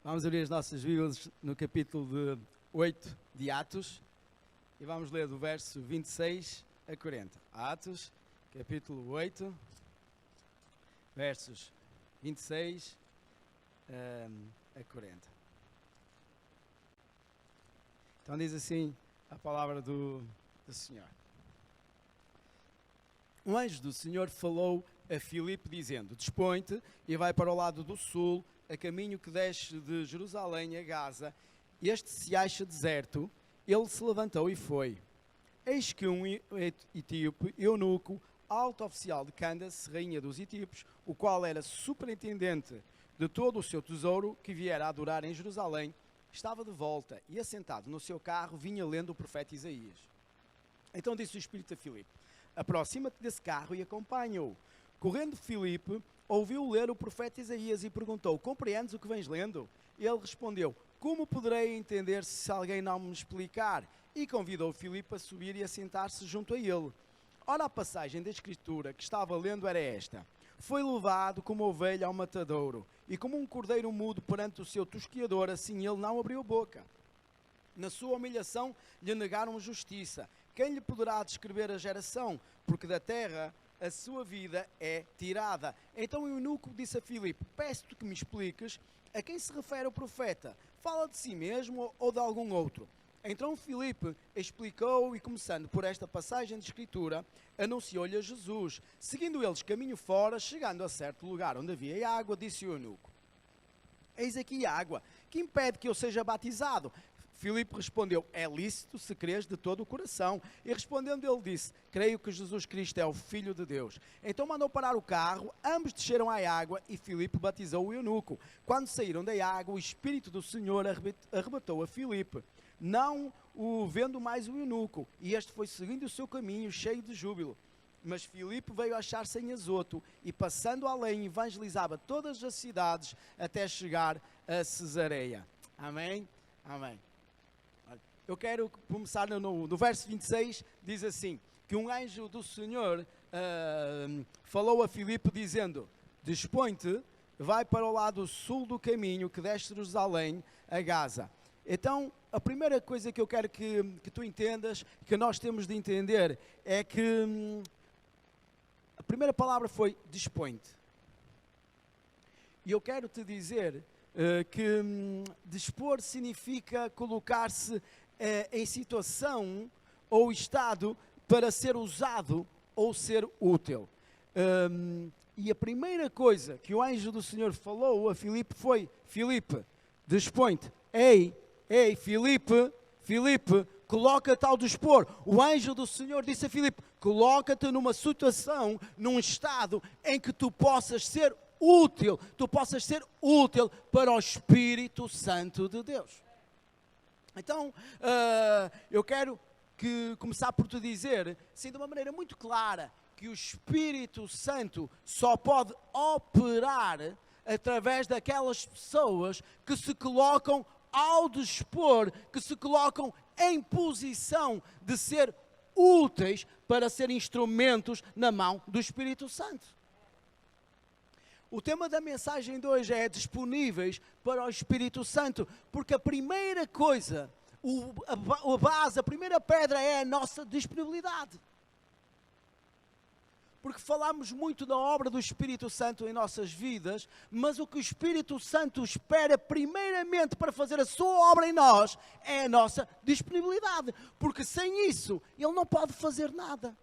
Vamos abrir as nossas Bíblias no capítulo 8 de Atos e vamos ler do verso 26 a 40. Atos, capítulo 8, versos 26 a 40. Então diz assim a palavra do Senhor. Um anjo do Senhor falou a Filipe dizendo: dispõe-te e vai para o lado do sul, a caminho que desce de Jerusalém a Gaza. Este se acha deserto. Ele se levantou e foi. Eis que um etíope, eunuco, alto oficial de Candace, rainha dos etíopes, o qual era superintendente de todo o seu tesouro, que viera a adorar em Jerusalém, estava de volta e, assentado no seu carro, vinha lendo o profeta Isaías. Então disse o Espírito a Filipe: aproxima-te desse carro e acompanha-o. Correndo Filipe, ouviu ler o profeta Isaías e perguntou: compreendes o que vens lendo? Ele respondeu: como poderei entender se alguém não me explicar? E convidou Filipe a subir e a sentar-se junto a ele. Ora, a passagem da Escritura que estava lendo era esta: foi levado como ovelha ao matadouro, e como um cordeiro mudo perante o seu tosquiador, assim ele não abriu a boca. Na sua humilhação lhe negaram justiça. Quem lhe poderá descrever a geração? Porque da terra a sua vida é tirada. Então o eunuco disse a Filipe: peço-te que me expliques a quem se refere o profeta. Fala de si mesmo ou de algum outro? Então Filipe explicou e, começando por esta passagem de Escritura, anunciou-lhe a Jesus. Seguindo eles caminho fora, chegando a certo lugar onde havia água, disse o eunuco: eis aqui água, que impede que eu seja batizado? Filipe respondeu: é lícito se crês de todo o coração. E respondendo ele disse: creio que Jesus Cristo é o Filho de Deus. Então mandou parar o carro, ambos desceram à água e Filipe batizou o eunuco. Quando saíram da água, o Espírito do Senhor arrebatou a Filipe, não o vendo mais o eunuco, e este foi seguindo o seu caminho cheio de júbilo. Mas Filipe veio achar-se em Azoto e, passando além, evangelizava todas as cidades até chegar a Cesareia. Amém? Amém. Eu quero começar no verso 26, diz assim, que um anjo do Senhor falou a Filipe dizendo: dispõe-te, vai para o lado sul do caminho que desce de Jerusalém a Gaza. Então, a primeira coisa que eu quero que tu entendas, que nós temos de entender, é que a primeira palavra foi dispõe-te. E eu quero te dizer que dispor significa colocar-se em situação ou estado para ser usado ou ser útil. E a primeira coisa que o anjo do Senhor falou a Filipe foi: Filipe, dispõe-te. Ei, Filipe, coloca-te ao dispor. O anjo do Senhor disse a Filipe: coloca-te numa situação, num estado em que tu possas ser útil para o Espírito Santo de Deus. Então, eu quero começar por te dizer, assim, de uma maneira muito clara, que o Espírito Santo só pode operar através daquelas pessoas que se colocam ao dispor, que se colocam em posição de ser úteis para ser instrumentos na mão do Espírito Santo. O tema da mensagem de hoje é disponíveis para o Espírito Santo, porque a primeira coisa, a base, a primeira pedra é a nossa disponibilidade. Porque falamos muito da obra do Espírito Santo em nossas vidas, mas o que o Espírito Santo espera primeiramente para fazer a sua obra em nós é a nossa disponibilidade, porque sem isso Ele não pode fazer nada.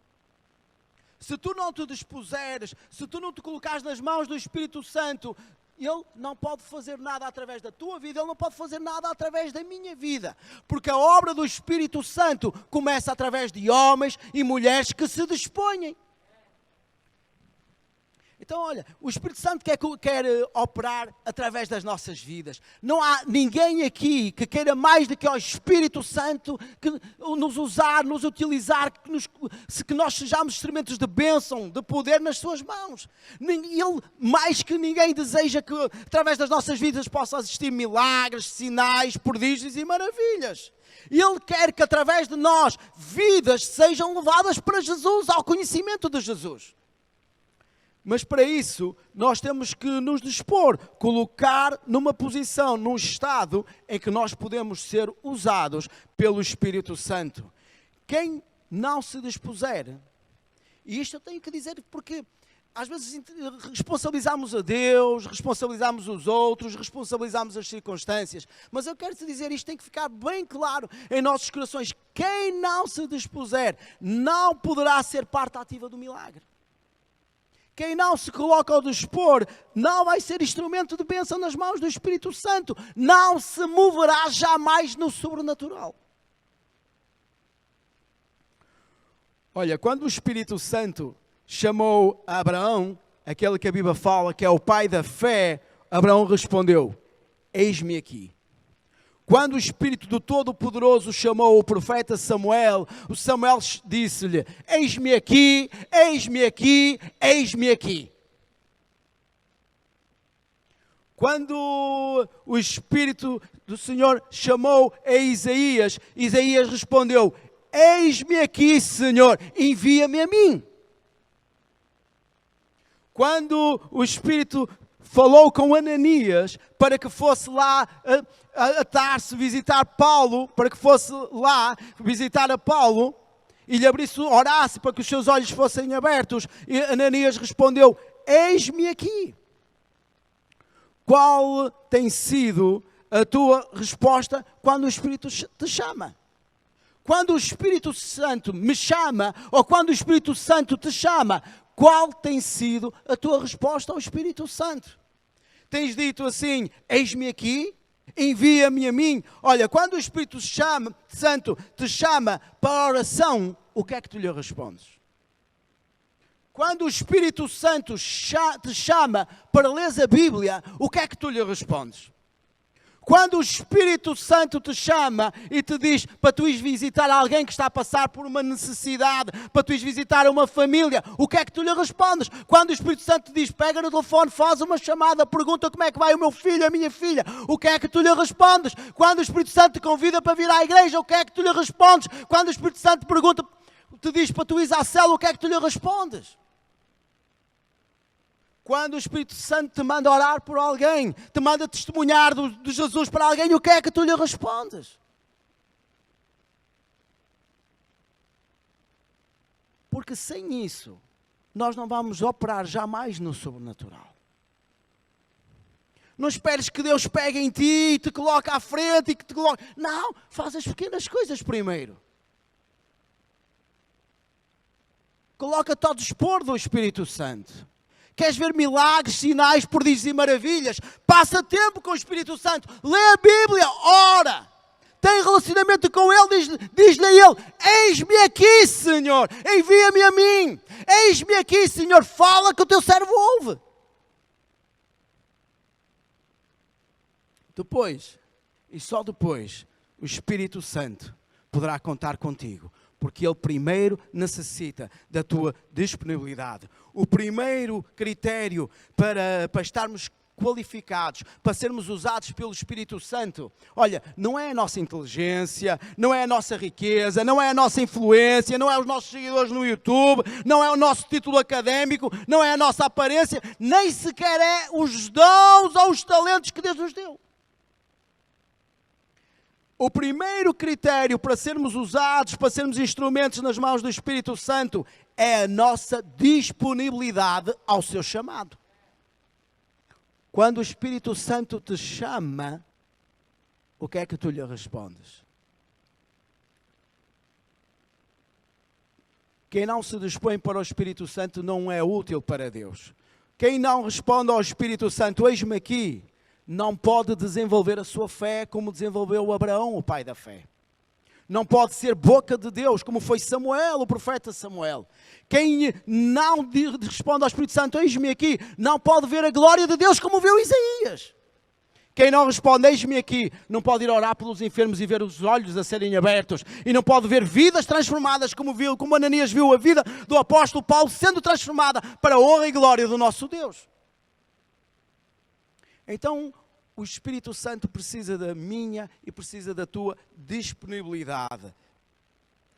Se tu não te dispuseres, se tu não te colocares nas mãos do Espírito Santo, Ele não pode fazer nada através da tua vida, Ele não pode fazer nada através da minha vida. Porque a obra do Espírito Santo começa através de homens e mulheres que se dispõem. Então, olha, o Espírito Santo quer operar através das nossas vidas. Não há ninguém aqui que queira mais do que o Espírito Santo que nos usar, nos utilizar, que nós sejamos instrumentos de bênção, de poder nas suas mãos. Ele, mais que ninguém, deseja que através das nossas vidas possam existir milagres, sinais, prodígios e maravilhas. Ele quer que através de nós vidas sejam levadas para Jesus, ao conhecimento de Jesus. Mas para isso, nós temos que nos dispor, colocar numa posição, num estado em que nós podemos ser usados pelo Espírito Santo. Quem não se dispuser, e isto eu tenho que dizer porque às vezes responsabilizamos a Deus, responsabilizamos os outros, responsabilizamos as circunstâncias, mas eu quero te dizer, isto tem que ficar bem claro em nossos corações. Quem não se dispuser, não poderá ser parte ativa do milagre. Quem não se coloca ao dispor, não vai ser instrumento de bênção nas mãos do Espírito Santo. Não se moverá jamais no sobrenatural. Olha, quando o Espírito Santo chamou Abraão, aquele que a Bíblia fala que é o pai da fé, Abraão respondeu: eis-me aqui. Quando o Espírito do Todo-Poderoso chamou o profeta Samuel, o Samuel disse-lhe: eis-me aqui, eis-me aqui, eis-me aqui. Quando o Espírito do Senhor chamou a Isaías, Isaías respondeu: eis-me aqui, Senhor, envia-me a mim. Quando o Espírito falou com Ananias para que fosse lá a Tarso visitar Paulo, para que fosse lá visitar a Paulo e lhe abrisse, orasse para que os seus olhos fossem abertos, e Ananias respondeu: eis-me aqui. Qual tem sido a tua resposta quando o Espírito te chama? Quando o Espírito Santo me chama, ou quando o Espírito Santo te chama, qual tem sido a tua resposta ao Espírito Santo? Tens dito assim: eis-me aqui, envia-me a mim. Olha, quando o Espírito Santo te chama para a oração, o que é que tu lhe respondes? Quando o Espírito Santo te chama para ler a Bíblia, o que é que tu lhe respondes? Quando o Espírito Santo te chama e te diz para tu ires visitar alguém que está a passar por uma necessidade, para tu ires visitar uma família, o que é que tu lhe respondes? Quando o Espírito Santo te diz: pega no telefone, faz uma chamada, pergunta como é que vai o meu filho, a minha filha, o que é que tu lhe respondes? Quando o Espírito Santo te convida para vir à igreja, o que é que tu lhe respondes? Quando o Espírito Santo te diz para tu ires à cela, o que é que tu lhe respondes? Quando o Espírito Santo te manda orar por alguém, te manda testemunhar de Jesus para alguém, o que é que tu lhe respondes? Porque sem isso, nós não vamos operar jamais no sobrenatural. Não esperes que Deus pegue em ti e te coloque à frente e que te coloque... Não, faz as pequenas coisas primeiro. Coloca-te ao dispor do Espírito Santo. Queres ver milagres, sinais, prodígios e maravilhas? Passa tempo com o Espírito Santo. Lê a Bíblia, ora. Tem relacionamento com Ele, diz-lhe a Ele: eis-me aqui, Senhor, envia-me a mim. Eis-me aqui, Senhor, fala que o teu servo ouve. Depois, e só depois, o Espírito Santo poderá contar contigo. Porque Ele primeiro necessita da tua disponibilidade. O primeiro critério para estarmos qualificados, para sermos usados pelo Espírito Santo, olha, não é a nossa inteligência, não é a nossa riqueza, não é a nossa influência, não é os nossos seguidores no YouTube, não é o nosso título académico, não é a nossa aparência, nem sequer é os dons ou os talentos que Deus nos deu. O primeiro critério para sermos usados, para sermos instrumentos nas mãos do Espírito Santo, é a nossa disponibilidade ao seu chamado. Quando o Espírito Santo te chama, o que é que tu lhe respondes? Quem não se dispõe para o Espírito Santo não é útil para Deus. Quem não responde ao Espírito Santo: eis-me aqui, não pode desenvolver a sua fé como desenvolveu Abraão, o pai da fé. Não pode ser boca de Deus, como foi Samuel, o profeta Samuel. Quem não responde ao Espírito Santo: eis-me aqui, não pode ver a glória de Deus como viu Isaías. Quem não responde: eis-me aqui, não pode ir orar pelos enfermos e ver os olhos a serem abertos. E não pode ver vidas transformadas como Ananias viu a vida do apóstolo Paulo sendo transformada para a honra e glória do nosso Deus. Então, o Espírito Santo precisa da minha e precisa da tua disponibilidade.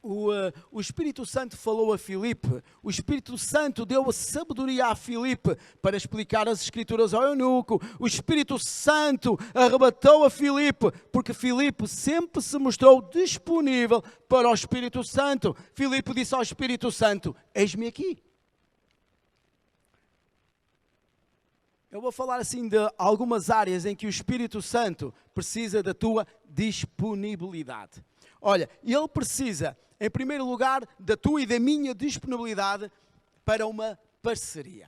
o Espírito Santo falou a Filipe, o Espírito Santo deu a sabedoria a Filipe para explicar as Escrituras ao eunuco, o Espírito Santo arrebatou a Filipe, porque Filipe sempre se mostrou disponível para o Espírito Santo. Filipe disse ao Espírito Santo: eis-me aqui. Eu vou falar assim de algumas áreas em que o Espírito Santo precisa da tua disponibilidade. Olha, ele precisa, em primeiro lugar, da tua e da minha disponibilidade para uma parceria.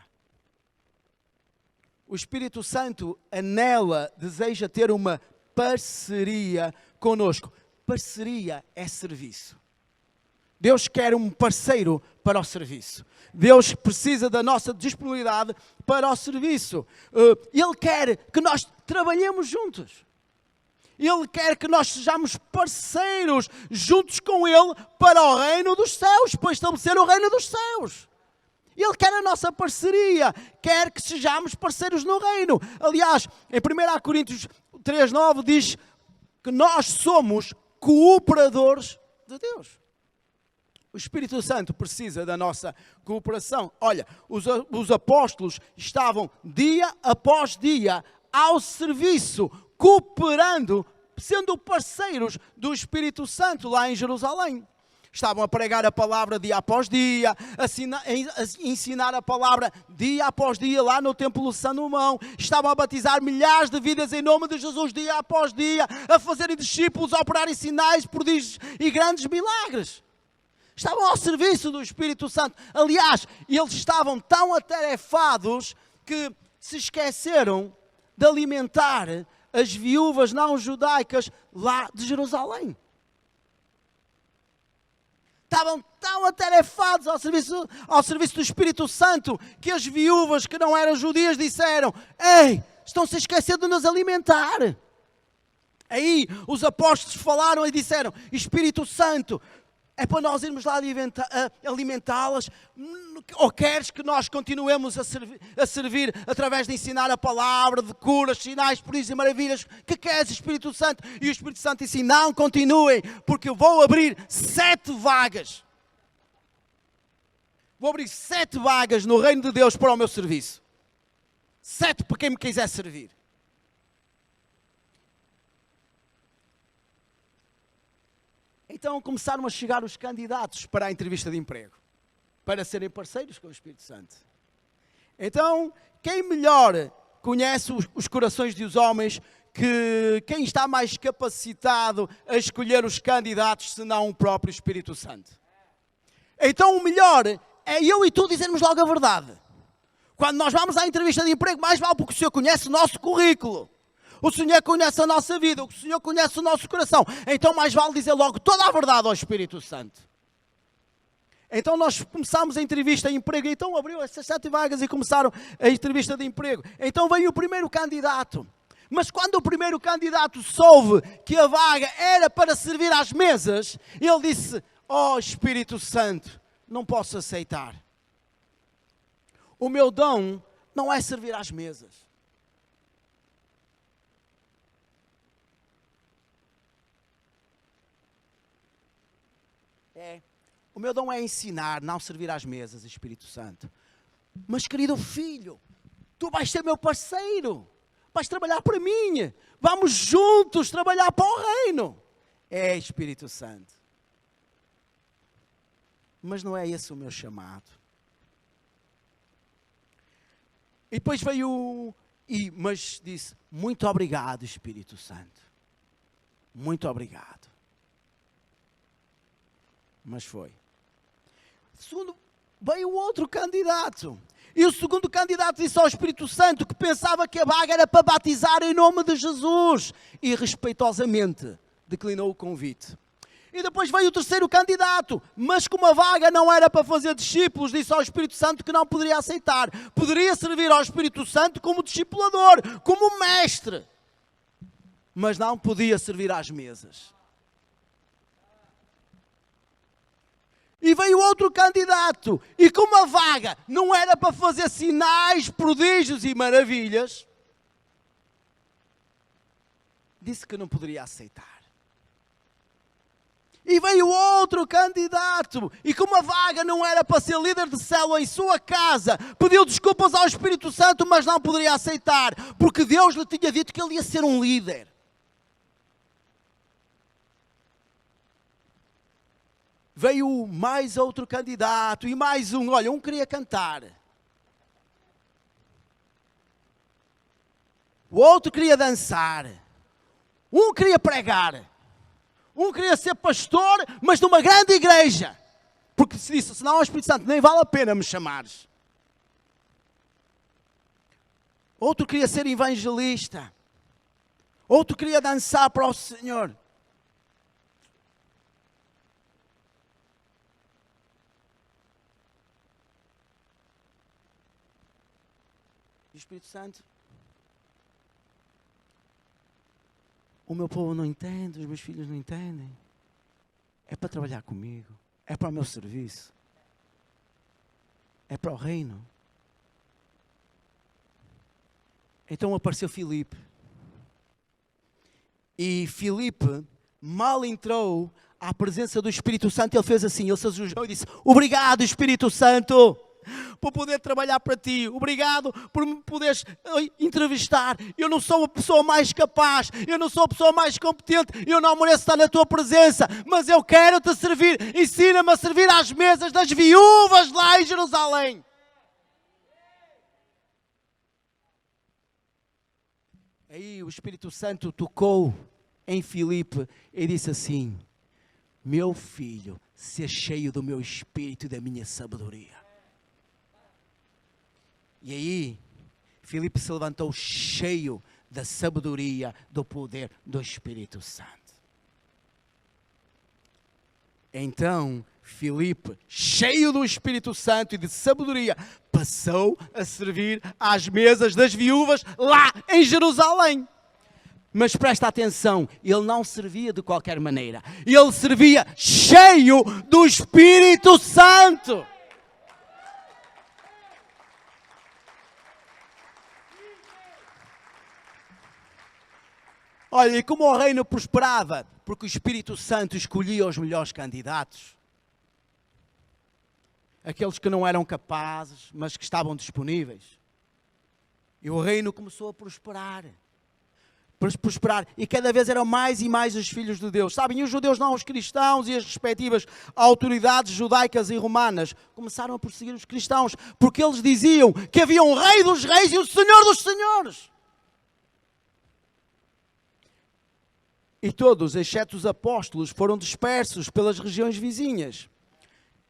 O Espírito Santo anela, deseja ter uma parceria conosco. Parceria é serviço. Deus quer um parceiro para o serviço. Deus precisa da nossa disponibilidade para o serviço. Ele quer que nós trabalhemos juntos. Ele quer que nós sejamos parceiros juntos com Ele para o reino dos céus, para estabelecer o reino dos céus. Ele quer a nossa parceria, quer que sejamos parceiros no reino. Aliás, em 1 Coríntios 3,9 diz que nós somos cooperadores de Deus. O Espírito Santo precisa da nossa cooperação. Olha, os apóstolos estavam dia após dia ao serviço, cooperando, sendo parceiros do Espírito Santo lá em Jerusalém. Estavam a pregar a palavra dia após dia, a ensinar a palavra dia após dia lá no Templo de Salomão. Estavam a batizar milhares de vidas em nome de Jesus dia após dia, a fazerem discípulos, a operarem sinais, prodígios e grandes milagres. Estavam ao serviço do Espírito Santo. Aliás, eles estavam tão atarefados que se esqueceram de alimentar as viúvas não judaicas lá de Jerusalém. Estavam tão atarefados ao serviço do Espírito Santo que as viúvas que não eram judias disseram: ei, estão-se a esquecer de nos alimentar. Aí os apóstolos falaram e disseram: Espírito Santo, é para nós irmos lá alimentá-las? Ou queres que nós continuemos a servir através de ensinar a palavra, de curas, sinais, prodígios e maravilhas? Que queres, Espírito Santo? E o Espírito Santo disse: não, continuem, porque eu vou abrir 7 vagas. Vou abrir 7 vagas no reino de Deus para o meu serviço. 7 para quem me quiser servir. Então começaram a chegar os candidatos para a entrevista de emprego, para serem parceiros com o Espírito Santo. Então, quem melhor conhece os corações dos homens, quem está mais capacitado a escolher os candidatos, senão o próprio Espírito Santo? Então o melhor é eu e tu dizermos logo a verdade. Quando nós vamos à entrevista de emprego, mais vale porque o Senhor conhece o nosso currículo. O Senhor conhece a nossa vida, o Senhor conhece o nosso coração. Então mais vale dizer logo toda a verdade ao Espírito Santo. Então nós começámos a entrevista de emprego, então abriu essas 7 vagas e começaram a entrevista de emprego. Então veio o primeiro candidato. Mas quando o primeiro candidato soube que a vaga era para servir às mesas, ele disse: ó Espírito Santo, não posso aceitar. O meu dom não é servir às mesas. O meu dom é ensinar, não servir às mesas, Espírito Santo. Mas, querido filho, tu vais ser meu parceiro. Vais trabalhar para mim. Vamos juntos trabalhar para o reino. É, Espírito Santo. Mas não é esse o meu chamado. E depois veio mas disse: muito obrigado, Espírito Santo. Muito obrigado. Mas foi. Segundo, veio outro candidato. E o segundo candidato disse ao Espírito Santo que pensava que a vaga era para batizar em nome de Jesus. E respeitosamente declinou o convite. E depois veio o terceiro candidato. Mas como a vaga não era para fazer discípulos, disse ao Espírito Santo que não poderia aceitar. Poderia servir ao Espírito Santo como discipulador, como mestre. Mas não podia servir às mesas. E veio outro candidato, e como a vaga não era para fazer sinais, prodígios e maravilhas, disse que não poderia aceitar. E veio outro candidato, e como a vaga não era para ser líder de célula em sua casa, pediu desculpas ao Espírito Santo, mas não poderia aceitar, porque Deus lhe tinha dito que ele ia ser um líder. Veio mais outro candidato, e mais um. Olha, um queria cantar, o outro queria dançar, um queria pregar, um queria ser pastor, mas de uma grande igreja. Porque se disse, senão ao Espírito Santo, nem vale a pena me chamares. Outro queria ser evangelista. Outro queria dançar para o Senhor. E o Espírito Santo, o meu povo não entende, os meus filhos não entendem. É para trabalhar comigo. É para o meu serviço. É para o reino. Então apareceu Filipe. E Filipe mal entrou à presença do Espírito Santo. Ele fez assim, ele se ajoelhou e disse: obrigado, Espírito Santo, por poder trabalhar para ti. Obrigado por me poderes entrevistar. Eu não sou a pessoa mais capaz, eu não sou a pessoa mais competente, eu não mereço estar na tua presença, mas eu quero te servir. Ensina-me a servir às mesas das viúvas lá em Jerusalém. Aí o Espírito Santo tocou em Filipe e disse assim: meu filho, seja cheio do meu espírito e da minha sabedoria. E aí, Filipe se levantou cheio da sabedoria, do poder do Espírito Santo. Então, Filipe, cheio do Espírito Santo e de sabedoria, passou a servir às mesas das viúvas lá em Jerusalém. Mas presta atenção, ele não servia de qualquer maneira. Ele servia cheio do Espírito Santo. Olha, e como o reino prosperava, porque o Espírito Santo escolhia os melhores candidatos, aqueles que não eram capazes, mas que estavam disponíveis. E o reino começou a prosperar. E cada vez eram mais e mais os filhos de Deus. Sabem, e os judeus não, os cristãos e as respectivas autoridades judaicas e romanas começaram a perseguir os cristãos, porque eles diziam que havia um rei dos reis e um senhor dos senhores. E todos, exceto os apóstolos, foram dispersos pelas regiões vizinhas.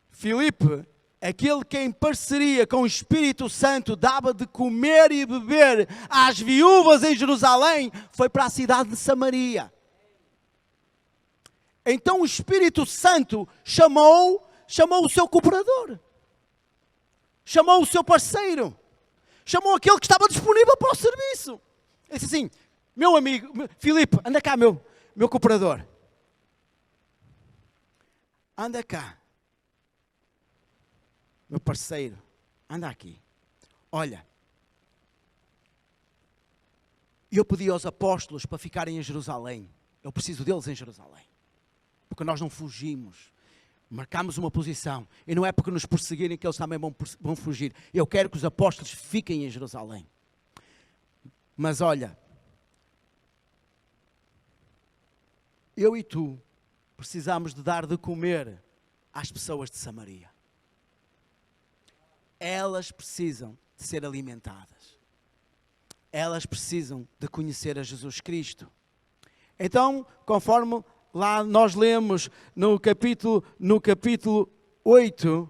Filipe, aquele que em parceria com o Espírito Santo dava de comer e beber às viúvas em Jerusalém, foi para a cidade de Samaria. Então o Espírito Santo chamou o seu cooperador, chamou o seu parceiro, chamou aquele que estava disponível para o serviço. Ele disse assim: meu amigo, Filipe, anda cá, meu cooperador. Anda cá. Meu parceiro, anda aqui. Olha, eu pedi aos apóstolos para ficarem em Jerusalém. Eu preciso deles em Jerusalém. Porque nós não fugimos. Marcamos uma posição. E não é porque nos perseguirem que eles também vão fugir. Eu quero que os apóstolos fiquem em Jerusalém. Mas olha, eu e tu precisamos de dar de comer às pessoas de Samaria. Elas precisam de ser alimentadas. Elas precisam de conhecer a Jesus Cristo. Então, conforme lá nós lemos no capítulo 8,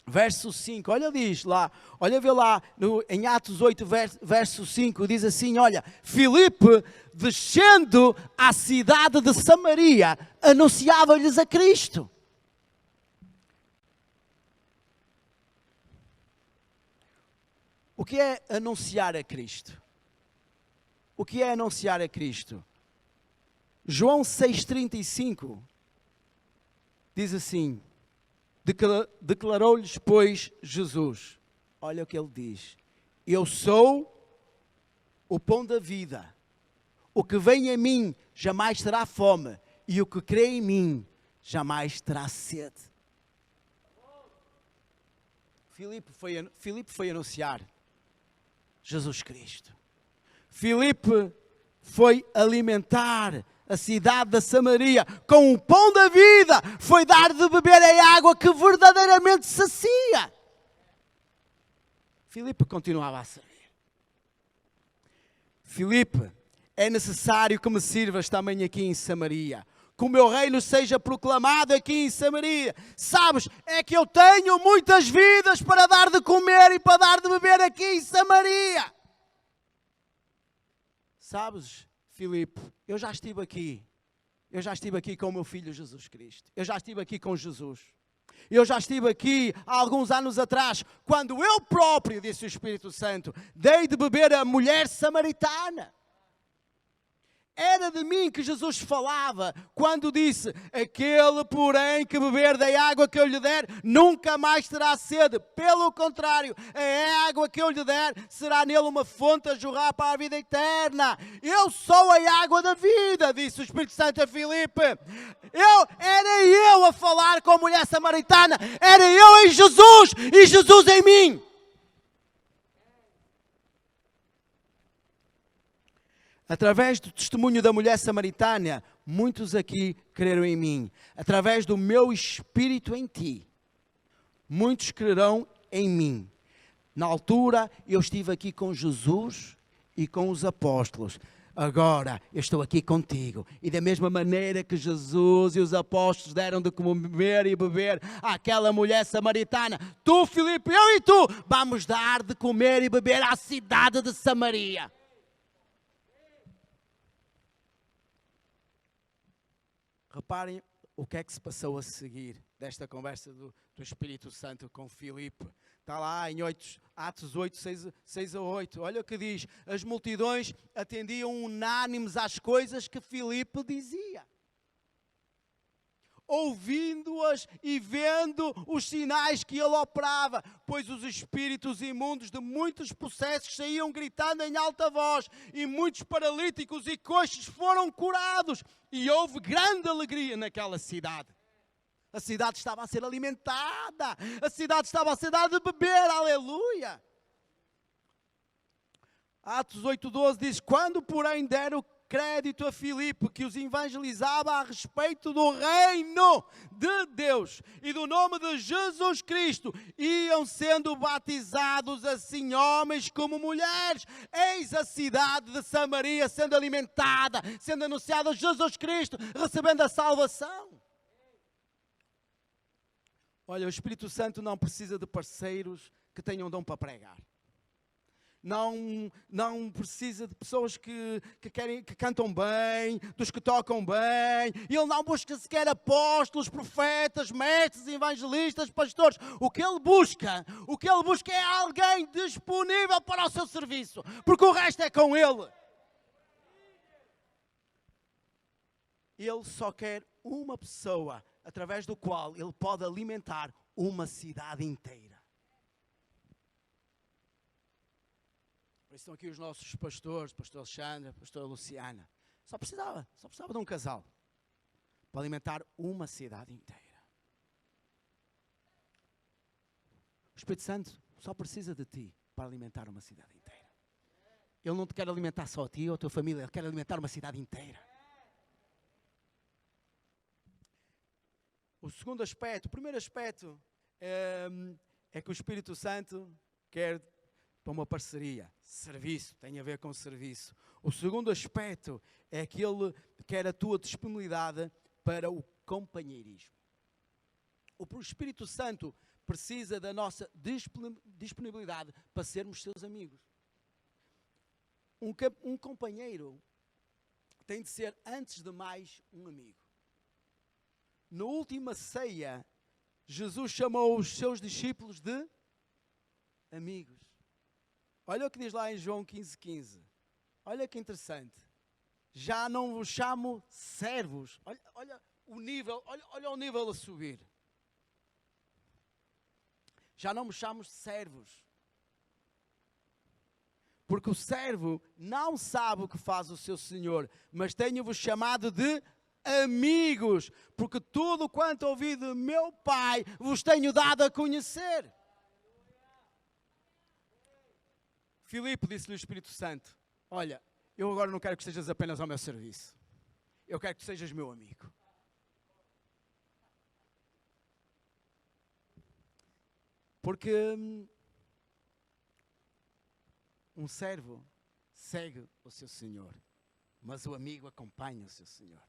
verso 5, olha, diz lá, olha, vê lá em Atos 8, verso 5, diz assim, olha, Filipe, descendo à cidade de Samaria, anunciava-lhes a Cristo. O que é anunciar a Cristo? O que é anunciar a Cristo? João 6,35 diz assim: declarou-lhes, pois, Jesus, olha o que ele diz: eu sou o pão da vida, o que vem a mim jamais terá fome, e o que crê em mim jamais terá sede. Filipe foi anunciar Jesus Cristo. Filipe foi alimentar a cidade da Samaria com o pão da vida. Foi dar de beber a água que verdadeiramente sacia. Filipe continuava a servir. Filipe, é necessário que me sirvas também aqui em Samaria. Que o meu reino seja proclamado aqui em Samaria. Sabes, é que eu tenho muitas vidas para dar de comer e para dar de beber aqui em Samaria. Sabes, Filipe, eu já estive aqui. Eu já estive aqui com o meu filho Jesus Cristo. Eu já estive aqui com Jesus. Eu já estive aqui há alguns anos atrás, quando eu próprio, disse o Espírito Santo, dei de beber a mulher samaritana. Era de mim que Jesus falava quando disse: aquele, porém, que beber da água que eu lhe der, nunca mais terá sede. Pelo contrário, a água que eu lhe der será nele uma fonte a jorrar para a vida eterna. Eu sou a água da vida, disse o Espírito Santo a Filipe. Era eu a falar com a mulher samaritana. Era eu em Jesus e Jesus em mim. Através do testemunho da mulher samaritana, muitos aqui creram em mim. Através do meu espírito em ti, muitos crerão em mim. Na altura, eu estive aqui com Jesus e com os apóstolos. Agora, eu estou aqui contigo. E da mesma maneira que Jesus e os apóstolos deram de comer e beber àquela mulher samaritana, tu, Filipe, eu e tu, vamos dar de comer e beber à cidade de Samaria. Reparem o que é que se passou a seguir desta conversa do Espírito Santo com Filipe. Está lá em Atos 8, 6 a 8. Olha o que diz. As multidões atendiam unânimes às coisas que Filipe dizia. Ouvindo-as e vendo os sinais que ele operava, pois os espíritos imundos de muitos possessos saíam gritando em alta voz, e muitos paralíticos e coxos foram curados, e houve grande alegria naquela cidade. A cidade estava a ser alimentada, a cidade estava a ser dada de beber, aleluia. Atos 8:12 diz: quando porém deram crédito a Filipe, que os evangelizava a respeito do reino de Deus e do nome de Jesus Cristo, iam sendo batizados assim homens como mulheres. Eis a cidade de Samaria sendo alimentada, sendo anunciado Jesus Cristo, recebendo a salvação. Olha, o Espírito Santo não precisa de parceiros que tenham dom para pregar. Não precisa de pessoas que cantam bem, dos que tocam bem. Ele não busca sequer apóstolos, profetas, mestres, evangelistas, pastores. O que ele busca é alguém disponível para o seu serviço, porque o resto é com ele. Ele só quer uma pessoa através do qual ele pode alimentar uma cidade inteira. Estão aqui os nossos pastores, pastor Alexandre, pastor Luciana. Só precisava de um casal para alimentar uma cidade inteira. O Espírito Santo só precisa de ti para alimentar uma cidade inteira. Ele não te quer alimentar só a ti ou a tua família, ele quer alimentar uma cidade inteira. O segundo aspecto, o primeiro aspecto é que o Espírito Santo quer para uma parceria, serviço, tem a ver com serviço. O segundo aspecto é que ele quer a tua disponibilidade para o companheirismo. O Espírito Santo precisa da nossa disponibilidade para sermos seus amigos. Um companheiro tem de ser, antes de mais, um amigo. Na última ceia, Jesus chamou os seus discípulos de amigos. Olha o que diz lá em João 15:15. Olha que interessante. Já não vos chamo servos. Olha o nível a subir. Já não me chamo servos. Porque o servo não sabe o que faz o seu senhor, mas tenho-vos chamado de amigos, porque tudo quanto ouvi de meu Pai vos tenho dado a conhecer. Filipe disse-lhe o Espírito Santo: olha, eu agora não quero que estejas apenas ao meu serviço. Eu quero que sejas meu amigo. Porque um servo segue o seu senhor, mas o amigo acompanha o seu senhor.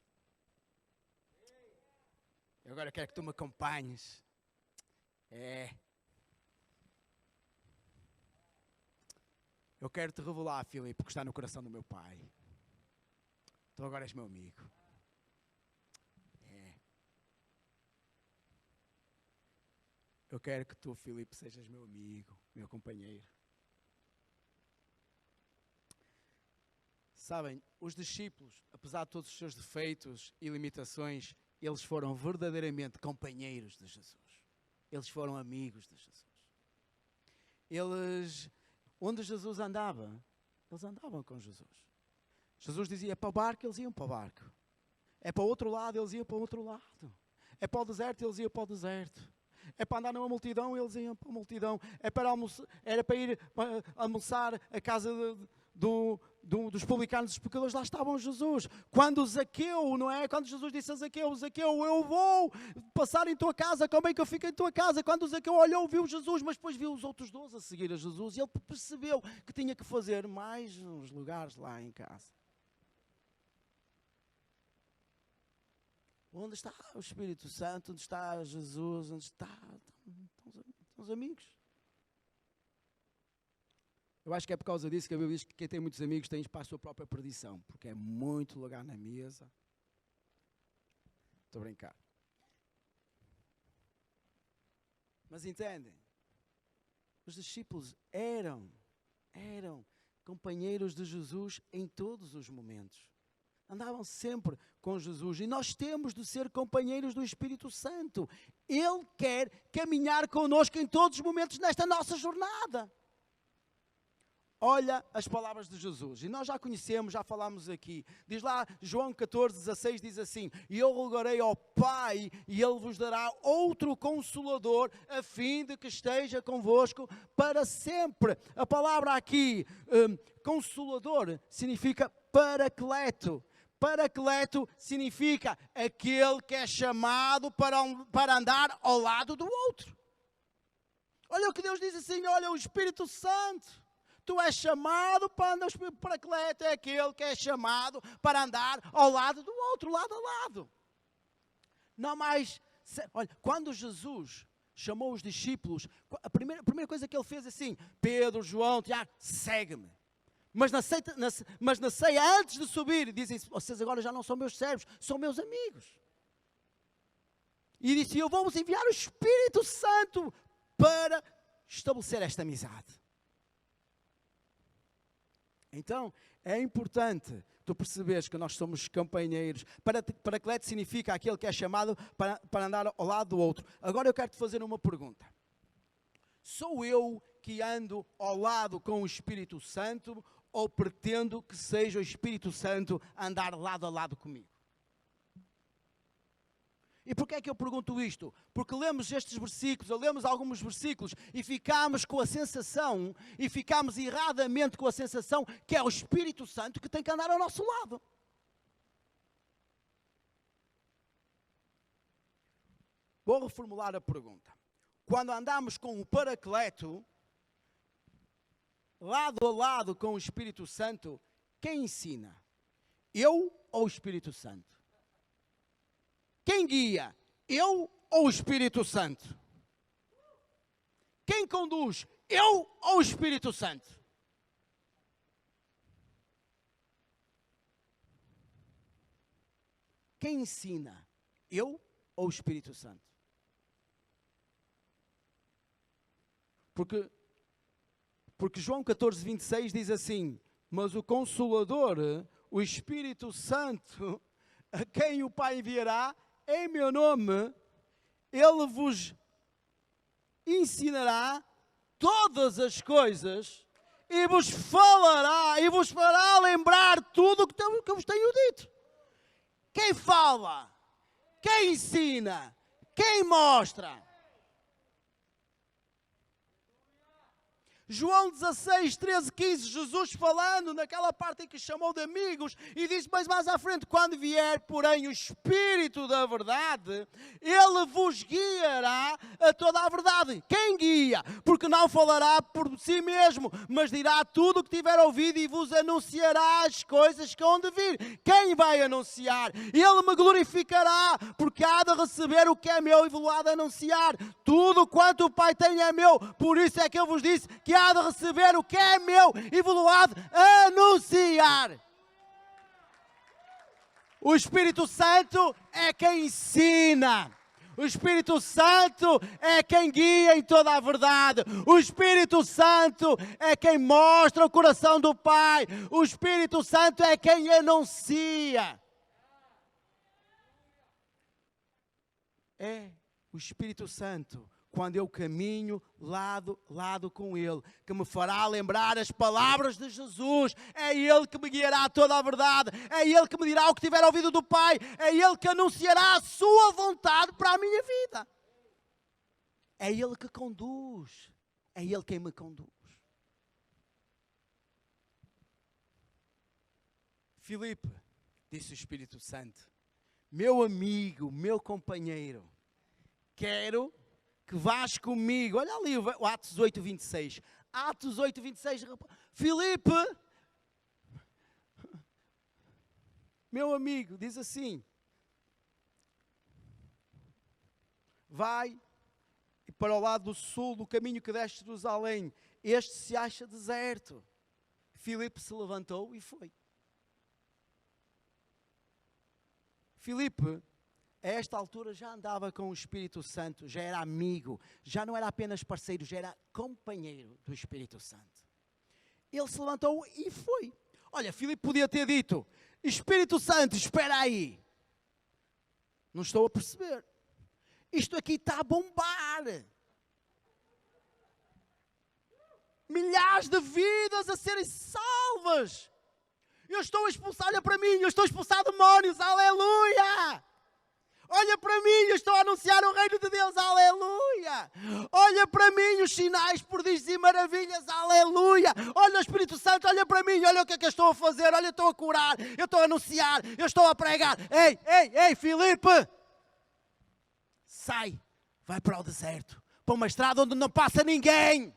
Eu agora quero que tu me acompanhes. Eu quero te revelar, Filipe, o que está no coração do meu Pai. Tu agora és meu amigo. Eu quero que tu, Filipe, sejas meu amigo, meu companheiro. Sabem, os discípulos, apesar de todos os seus defeitos e limitações, eles foram verdadeiramente companheiros de Jesus. Eles foram amigos de Jesus. Onde Jesus andava, eles andavam com Jesus. Jesus dizia para o barco, eles iam para o barco. É para o outro lado, eles iam para o outro lado. É para o deserto, eles iam para o deserto. É para andar numa multidão, eles iam para a multidão. Era para ir almoçar a casa dos publicanos e dos pecadores. Lá estavam Jesus. Quando Zaqueu, não é? Quando Jesus disse a Zaqueu: Zaqueu, eu vou passar em tua casa, como é que eu fico em tua casa? Quando Zaqueu olhou, viu Jesus, mas depois viu os outros 12 a seguir a Jesus. E ele percebeu que tinha que fazer mais uns lugares lá em casa. Onde está o Espírito Santo? Onde está Jesus? Onde estão os amigos? Eu acho que é por causa disso que a Bíblia diz que quem tem muitos amigos tem para a sua própria perdição, porque é muito lugar na mesa. Estou a brincar. Mas entendem? Os discípulos eram companheiros de Jesus em todos os momentos. Andavam sempre com Jesus e nós temos de ser companheiros do Espírito Santo. Ele quer caminhar connosco em todos os momentos nesta nossa jornada. Olha as palavras de Jesus, e nós já conhecemos, já falámos aqui. Diz lá, João 14:16, diz assim: e eu rogarei ao Pai, e Ele vos dará outro Consolador, a fim de que esteja convosco para sempre. A palavra aqui, Consolador, significa Paracleto. Paracleto significa aquele que é chamado para andar ao lado do outro. Olha o que Deus diz assim, olha o Espírito Santo. Tu és chamado para andar, o Paracleto é aquele que é chamado para andar ao lado do outro, lado a lado. Não mais, olha, quando Jesus chamou os discípulos, a primeira coisa que ele fez assim: Pedro, João, Tiago, segue-me. Mas na ceia, antes de subir, dizem: vocês agora já não são meus servos, são meus amigos. E disse: eu vou-vos enviar o Espírito Santo para estabelecer esta amizade. Então, é importante tu perceberes que nós somos companheiros. Paracleto significa aquele que é chamado para andar ao lado do outro. Agora eu quero te fazer uma pergunta. Sou eu que ando ao lado com o Espírito Santo ou pretendo que seja o Espírito Santo andar lado a lado comigo? E porquê é que eu pergunto isto? Porque lemos estes versículos, ou lemos alguns versículos e ficamos com a sensação, e ficamos erradamente com a sensação que é o Espírito Santo que tem que andar ao nosso lado. Vou reformular a pergunta. Quando andamos com o Paracleto, lado a lado com o Espírito Santo, quem ensina? Eu ou o Espírito Santo? Quem guia? Eu ou o Espírito Santo? Quem conduz? Eu ou o Espírito Santo? Quem ensina? Eu ou o Espírito Santo? Porque João 14:26 diz assim: mas o Consolador, o Espírito Santo, a quem o Pai enviará, em meu nome, Ele vos ensinará todas as coisas e vos falará e vos fará lembrar tudo o que eu vos tenho dito. Quem fala? Quem ensina? Quem mostra? João 16, 13, 15, Jesus falando naquela parte em que chamou de amigos e diz mais à frente, quando vier, porém, o Espírito da verdade, Ele vos guiará a toda a verdade. Quem guia? Porque não falará por si mesmo, mas dirá tudo o que tiver ouvido e vos anunciará as coisas que hão de vir. Quem vai anunciar? Ele me glorificará, porque há de receber o que é meu e vos há de anunciar. Tudo quanto o Pai tem é meu, por isso é que eu vos disse que há de receber o que é meu e vos há de anunciar. O Espírito Santo é quem ensina. O Espírito Santo é quem guia em toda a verdade. O Espírito Santo é quem mostra o coração do Pai. O Espírito Santo é quem anuncia. É o Espírito Santo, quando eu caminho lado a lado com Ele, que me fará lembrar as palavras de Jesus. É Ele que me guiará a toda a verdade. É Ele que me dirá o que tiver ouvido do Pai. É Ele que anunciará a sua vontade para a minha vida. É Ele que conduz. É Ele quem me conduz. Filipe, disse o Espírito Santo, meu amigo, meu companheiro, quero que vás comigo. Olha ali o Atos 8, 26. Atos 8, 26. Filipe, meu amigo, diz assim, vai para o lado do sul, do caminho que desce de Jerusalém. Este se acha deserto. Filipe se levantou e foi. Filipe, a esta altura, já andava com o Espírito Santo, já era amigo, já não era apenas parceiro, já era companheiro do Espírito Santo. Ele se levantou e foi. Olha, Filipe podia ter dito, Espírito Santo, espera aí. Não estou a perceber. Isto aqui está a bombar. Milhares de vidas a serem salvas. Eu estou a expulsar, olha para mim, eu estou a expulsar demónios, aleluia! Olha para mim, eu estou a anunciar o reino de Deus, aleluia! Olha para mim, os sinais, prodígios e maravilhas, aleluia! Olha o Espírito Santo, olha para mim, olha o que é que eu estou a fazer, olha, eu estou a curar, eu estou a anunciar, eu estou a pregar. Ei, Filipe! Sai, vai para o deserto, para uma estrada onde não passa ninguém.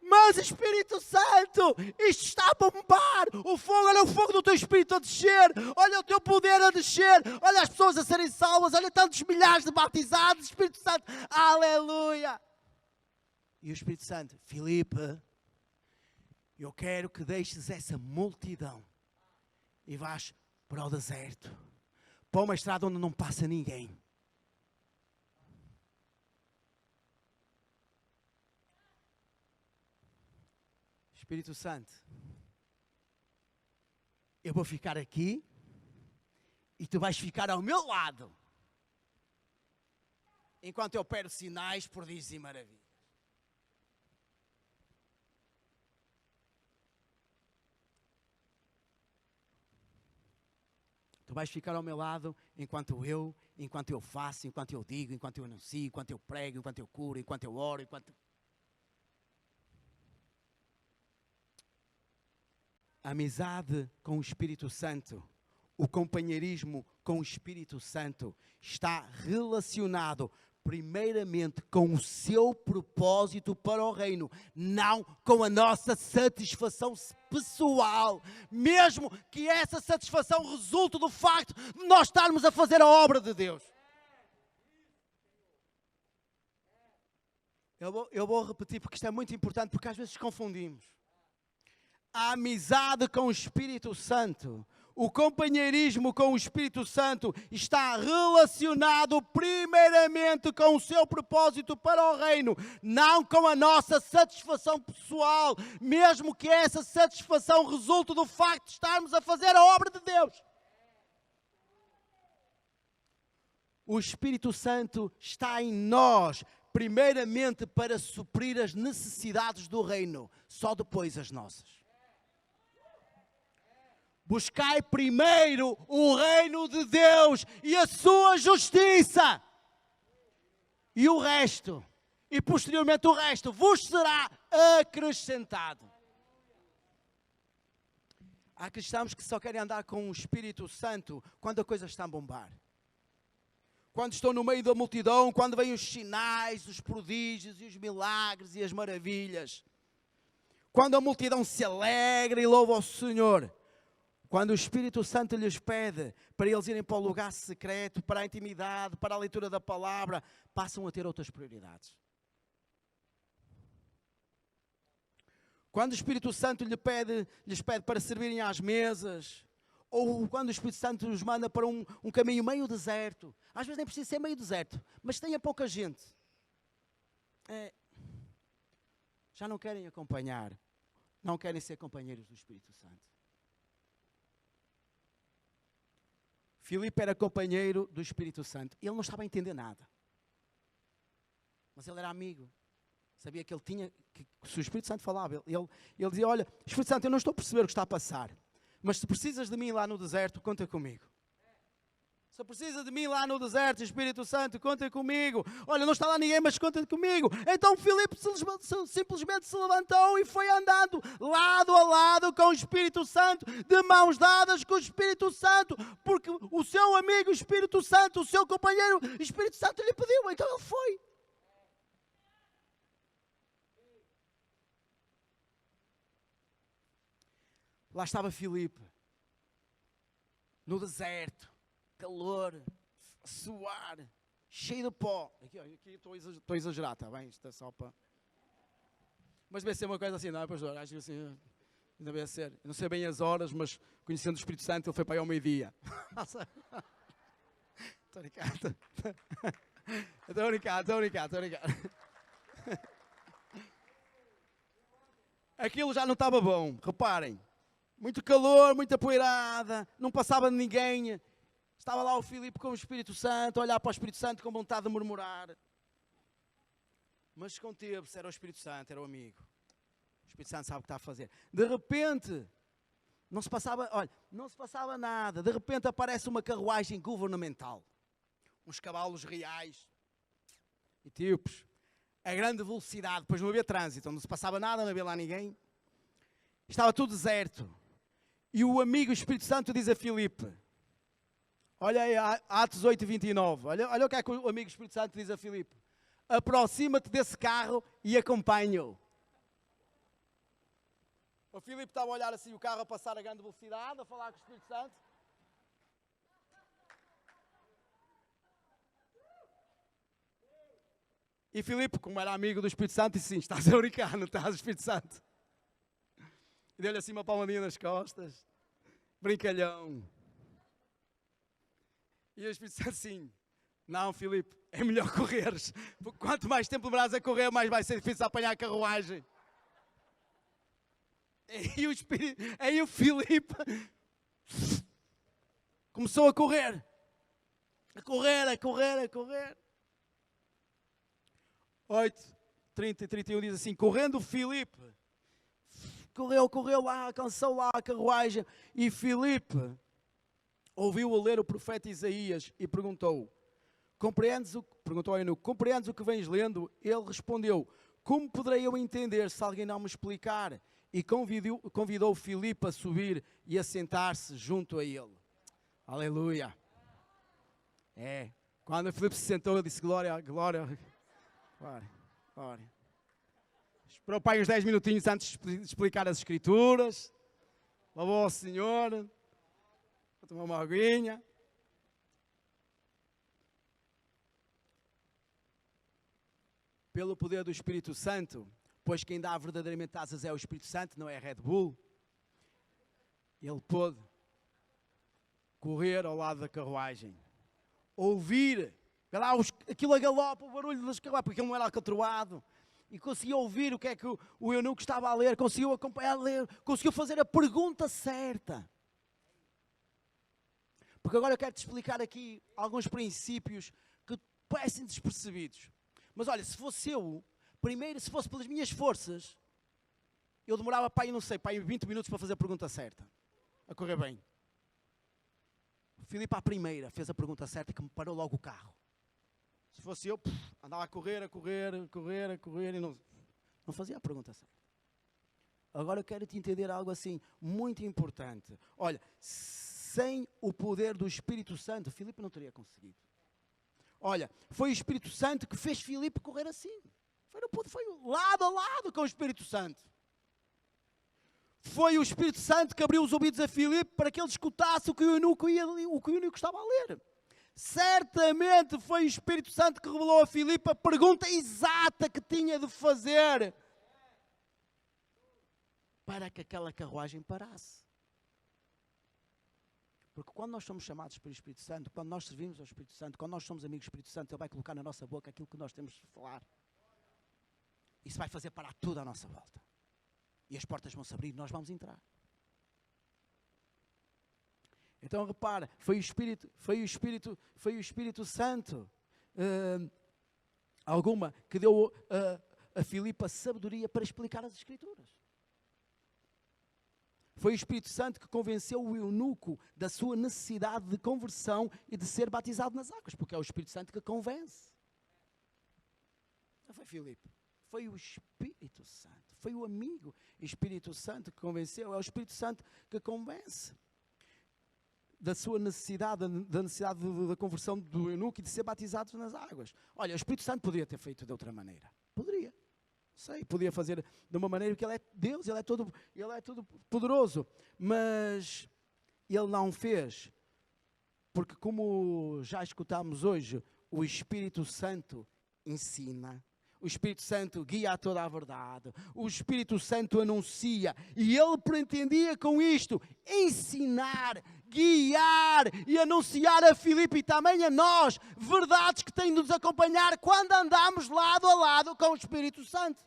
Mas Espírito Santo, isto está a bombar. O fogo, olha o fogo do teu Espírito a descer. Olha o teu poder a descer. Olha as pessoas a serem salvas. Olha tantos milhares de batizados. Espírito Santo, aleluia. E o Espírito Santo, Filipe, eu quero que deixes essa multidão e vás para o deserto, para uma estrada onde não passa ninguém. Espírito Santo, eu vou ficar aqui e tu vais ficar ao meu lado enquanto eu opero sinais, prodígios e maravilhas. Tu vais ficar ao meu lado enquanto eu faço, enquanto eu digo, enquanto eu anuncio, enquanto eu prego, enquanto eu curo, enquanto eu oro, enquanto... A amizade com o Espírito Santo, o companheirismo com o Espírito Santo está relacionado primeiramente com o seu propósito para o reino, não com a nossa satisfação pessoal, mesmo que essa satisfação resulte do facto de nós estarmos a fazer a obra de Deus. Eu vou repetir porque isto é muito importante, porque às vezes confundimos. A amizade com o Espírito Santo, o companheirismo com o Espírito Santo está relacionado primeiramente com o seu propósito para o reino, não com a nossa satisfação pessoal, mesmo que essa satisfação resulte do facto de estarmos a fazer a obra de Deus. O Espírito Santo está em nós, primeiramente para suprir as necessidades do reino, só depois as nossas. Buscai primeiro o reino de Deus e a sua justiça. E o resto, e posteriormente o resto, vos será acrescentado. Há cristãos que só querem andar com o Espírito Santo quando a coisa está a bombar. Quando estão no meio da multidão, quando vêm os sinais, os prodígios e os milagres e as maravilhas. Quando a multidão se alegra e louva ao Senhor. Quando o Espírito Santo lhes pede para eles irem para o lugar secreto, para a intimidade, para a leitura da palavra, passam a ter outras prioridades. Quando o Espírito Santo lhes pede para servirem às mesas, ou quando o Espírito Santo os manda para um caminho meio deserto, às vezes nem precisa ser meio deserto, mas tenha pouca gente, já não querem acompanhar, não querem ser companheiros do Espírito Santo. Filipe era companheiro do Espírito Santo. Ele não estava a entender nada. Mas ele era amigo. Sabia que ele tinha, que se o Espírito Santo falava, ele dizia, olha, Espírito Santo, eu não estou a perceber o que está a passar. Mas se precisas de mim lá no deserto, conta comigo. Se precisa de mim lá no deserto, Espírito Santo, conta comigo. Olha, não está lá ninguém, mas conta comigo. Então Filipe simplesmente se levantou e foi andando lado a lado com o Espírito Santo, de mãos dadas com o Espírito Santo, porque o seu amigo o Espírito Santo, o seu companheiro o Espírito Santo lhe pediu, então ele foi. Lá estava Filipe, no deserto, calor, a suar, cheio de pó. Aqui estou a exagerar, está bem? Isto é só para... Mas deve ser uma coisa assim, não é, pastor? Acho que assim, deve ser. Eu não sei bem as horas, mas conhecendo o Espírito Santo, ele foi para aí ao meio-dia. Estou a brincar. Aquilo já não estava bom, reparem. Muito calor, muita poeirada, não passava de ninguém. Estava lá o Filipe com o Espírito Santo, a olhar para o Espírito Santo com vontade de murmurar. Mas conteve-se, era o Espírito Santo, era o amigo. O Espírito Santo sabe o que está a fazer. De repente, não se passava nada. De repente aparece uma carruagem governamental. Uns cavalos reais, etíopes, a grande velocidade, depois não havia trânsito, não se passava nada, não havia lá ninguém. Estava tudo deserto. E o amigo Espírito Santo diz a Filipe, olha aí, Atos 8:29, olha o que é que o amigo Espírito Santo diz a Filipe. Aproxima-te desse carro e acompanha-o. O Filipe estava a olhar assim o carro a passar a grande velocidade, a falar com o Espírito Santo. E Filipe, como era amigo do Espírito Santo, disse assim, estás a brincar, não estás, Espírito Santo? E deu-lhe assim uma palmadinha nas costas. Brincalhão. E o Espírito Santo assim, não, Filipe, é melhor correres. Porque quanto mais tempo demorares a correr, mais vai ser difícil apanhar a carruagem. Aí o Filipe começou a correr. A correr. 8:30 e 31 diz assim, correndo o Filipe. Correu lá, alcançou lá a carruagem. E Filipe ouviu-o ler o profeta Isaías e perguntou, compreendes o que vens lendo? Ele respondeu, como poderei eu entender se alguém não me explicar? E convidou Filipe a subir e a sentar-se junto a ele. Aleluia. Quando Filipe se sentou, ele disse, glória. Esperou para aí uns 10 minutinhos antes de explicar as Escrituras. Louvou ao Senhor. Vou tomar uma aguinha. Pelo poder do Espírito Santo, pois quem dá verdadeiramente asas é o Espírito Santo, não é a Red Bull. Ele pôde correr ao lado da carruagem. Ouvir, lá aquilo a galope, o barulho das carruagens, porque ele não era alcatroado. E conseguiu ouvir o que é que o eunuco estava a ler, conseguiu acompanhar a ler, conseguiu fazer a pergunta certa. Porque agora eu quero-te explicar aqui alguns princípios que parecem despercebidos. Mas olha, se fosse eu, primeiro, se fosse pelas minhas forças, eu demorava para aí, não sei, para aí 20 minutos para fazer a pergunta certa. a correr bem. O Filipe à primeira fez a pergunta certa que me parou logo o carro. Se fosse eu, andava a correr e não fazia a pergunta certa. Agora eu quero te entender algo assim, muito importante. Olha, sem o poder do Espírito Santo, Filipe não teria conseguido. Olha, foi o Espírito Santo que fez Filipe correr assim. Foi lado a lado com o Espírito Santo. Foi o Espírito Santo que abriu os ouvidos a Filipe para que ele escutasse o que o eunuco estava a ler. Certamente foi o Espírito Santo que revelou a Filipe a pergunta exata que tinha de fazer para que aquela carruagem parasse. Porque quando nós somos chamados pelo Espírito Santo, quando nós servimos ao Espírito Santo, quando nós somos amigos do Espírito Santo, Ele vai colocar na nossa boca aquilo que nós temos de falar. Isso vai fazer parar tudo à nossa volta. E as portas vão se abrir e nós vamos entrar. Então repara, foi o Espírito Santo que deu a Filipe a sabedoria para explicar as Escrituras. Foi o Espírito Santo que convenceu o eunuco da sua necessidade de conversão e de ser batizado nas águas, porque é o Espírito Santo que convence. Não foi Filipe, foi o Espírito Santo, foi o amigo Espírito Santo que convenceu, é o Espírito Santo que convence da sua necessidade, da conversão do eunuco e de ser batizado nas águas. Olha, o Espírito Santo poderia ter feito de outra maneira. Poderia. Podia fazer de uma maneira que Ele é Deus, Ele é todo poderoso. Mas Ele não fez. Porque como já escutámos hoje, o Espírito Santo ensina. O Espírito Santo guia a toda a verdade. O Espírito Santo anuncia. E Ele pretendia com isto ensinar, guiar e anunciar a Filipe e também a nós verdades que têm de nos acompanhar quando andamos lado a lado com o Espírito Santo.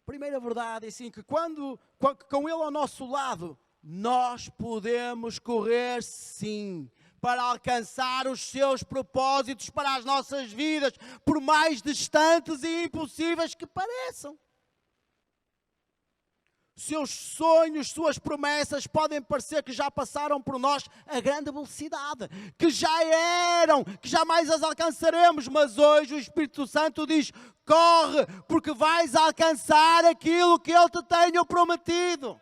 Primeira verdade é assim, que quando com Ele ao nosso lado, nós podemos correr sim, para alcançar os seus propósitos para as nossas vidas, por mais distantes e impossíveis que pareçam. Seus sonhos, suas promessas podem parecer que já passaram por nós a grande velocidade, que já eram, que jamais as alcançaremos, mas hoje o Espírito Santo diz: corre, porque vais alcançar aquilo que eu te tenho prometido.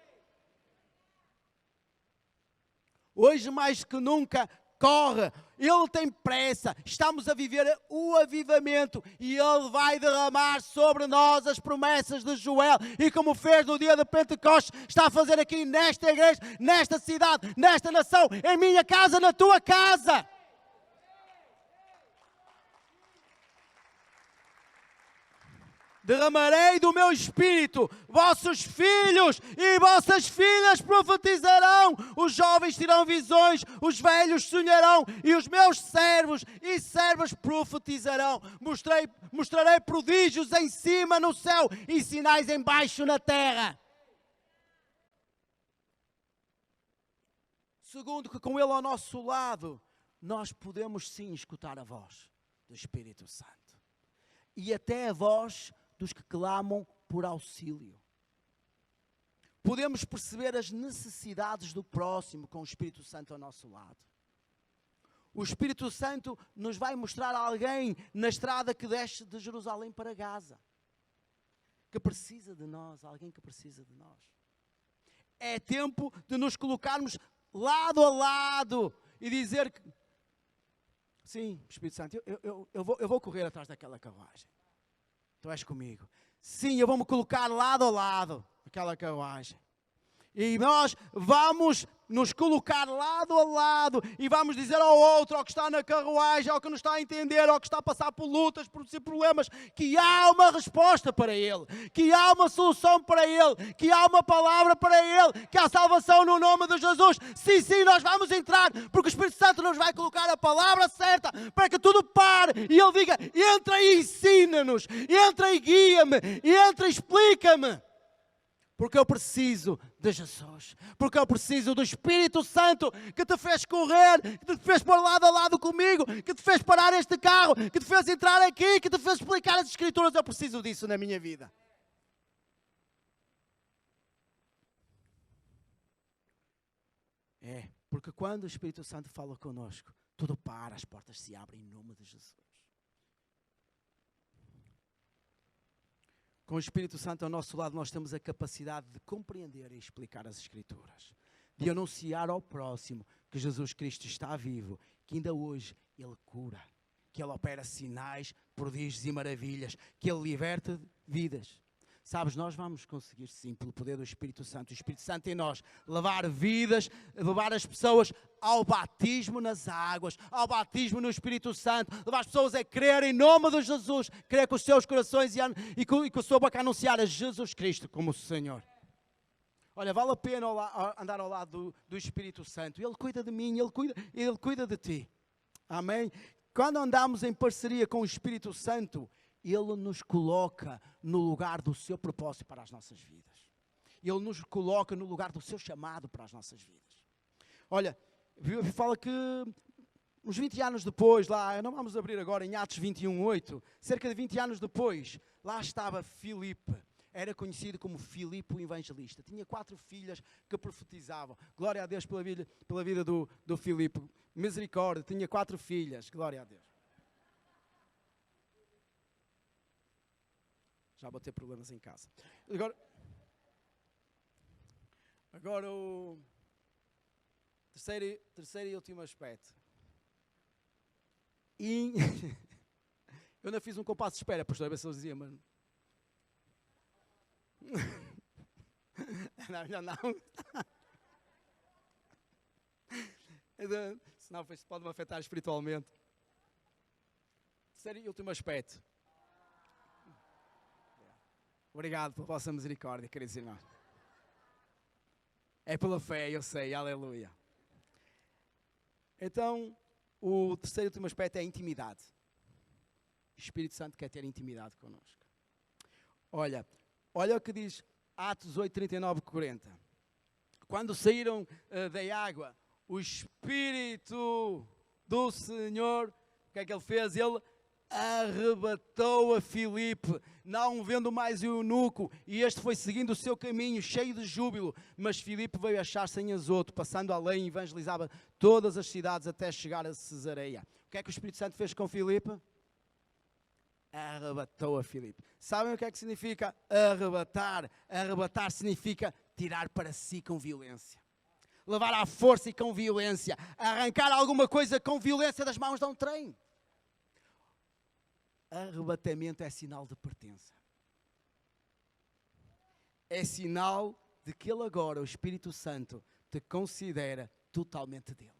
Hoje mais que nunca, corre, Ele tem pressa, estamos a viver o avivamento e Ele vai derramar sobre nós as promessas de Joel, e como fez no dia de Pentecostes, está a fazer aqui nesta igreja, nesta cidade, nesta nação, em minha casa, na tua casa. Derramarei do meu Espírito, vossos filhos e vossas filhas profetizarão, os jovens terão visões, os velhos sonharão, e os meus servos e servas profetizarão. Mostrarei prodígios em cima no céu e sinais embaixo na terra. Segundo, que com Ele ao nosso lado, nós podemos sim escutar a voz do Espírito Santo. E até a voz dos que clamam por auxílio. Podemos perceber as necessidades do próximo com o Espírito Santo ao nosso lado. O Espírito Santo nos vai mostrar alguém na estrada que desce de Jerusalém para Gaza, que precisa de nós, alguém que precisa de nós. É tempo de nos colocarmos lado a lado e dizer que sim, Espírito Santo, eu vou correr atrás daquela carruagem. Tu és comigo. Sim, eu vou-me colocar lado a lado aquela carruagem. E nós vamos nos colocar lado a lado e vamos dizer ao outro, ao que está na carruagem, ao que não está a entender, ao que está a passar por lutas, por problemas, que há uma resposta para ele, que há uma solução para ele, que há uma palavra para ele, que há salvação no nome de Jesus. Sim, sim, nós vamos entrar, porque o Espírito Santo nos vai colocar a palavra certa para que tudo pare e ele diga: entra e ensina-nos, entra e guia-me, entra e explica-me. Porque eu preciso de Jesus. Porque eu preciso do Espírito Santo que te fez correr, que te fez pôr lado a lado comigo, que te fez parar este carro, que te fez entrar aqui, que te fez explicar as Escrituras. Eu preciso disso na minha vida. É, porque quando o Espírito Santo fala connosco, tudo para, as portas se abrem em nome de Jesus. Com o Espírito Santo ao nosso lado, nós temos a capacidade de compreender e explicar as Escrituras, de anunciar ao próximo que Jesus Cristo está vivo, que ainda hoje Ele cura, que Ele opera sinais, prodígios e maravilhas, que Ele liberta vidas. Sabes, nós vamos conseguir sim, pelo poder do Espírito Santo, o Espírito Santo em nós, levar vidas, levar as pessoas ao batismo nas águas, ao batismo no Espírito Santo, levar as pessoas a crer em nome de Jesus, crer com os seus corações e com a sua boca anunciar a Jesus Cristo como o Senhor. Olha, vale a pena andar ao lado do Espírito Santo. Ele cuida de mim, Ele cuida de ti. Amém? Quando andamos em parceria com o Espírito Santo, Ele nos coloca no lugar do seu propósito para as nossas vidas. Ele nos coloca no lugar do seu chamado para as nossas vidas. Olha, fala que uns 20 anos depois, lá, não vamos abrir agora em Atos 21:8, cerca de 20 anos depois, lá estava Filipe. Era conhecido como Filipe o Evangelista. Tinha 4 filhas que profetizavam. Glória a Deus pela vida do Filipe. Misericórdia, tinha 4 filhas. Glória a Deus. Já vou ter problemas em casa. Agora o terceiro e último aspecto. Eu ainda fiz um compasso de espera, pastor, a ver se eles diziam, mas... Não. Senão pode-me afetar espiritualmente. Terceiro e último aspecto. Obrigado pela vossa misericórdia, queridos irmãos. É pela fé, eu sei, aleluia. Então, o terceiro e último aspecto é a intimidade. O Espírito Santo quer ter intimidade connosco. Olha o que diz Atos 8, 39, 40. Quando saíram da água, o Espírito do Senhor, o que é que ele fez? Ele arrebatou a Filipe, não vendo mais o eunuco, e este foi seguindo o seu caminho, cheio de júbilo. Mas Filipe veio achar-se em Azoto, passando além, evangelizava todas as cidades até chegar a Cesareia. O que é que o Espírito Santo fez com Filipe? Arrebatou a Filipe. Sabem o que é que significa arrebatar? Arrebatar significa tirar para si com violência. Levar à força e com violência. Arrancar alguma coisa com violência das mãos de um trem. Arrebatamento é sinal de pertença. É sinal de que Ele agora, o Espírito Santo, te considera totalmente dele.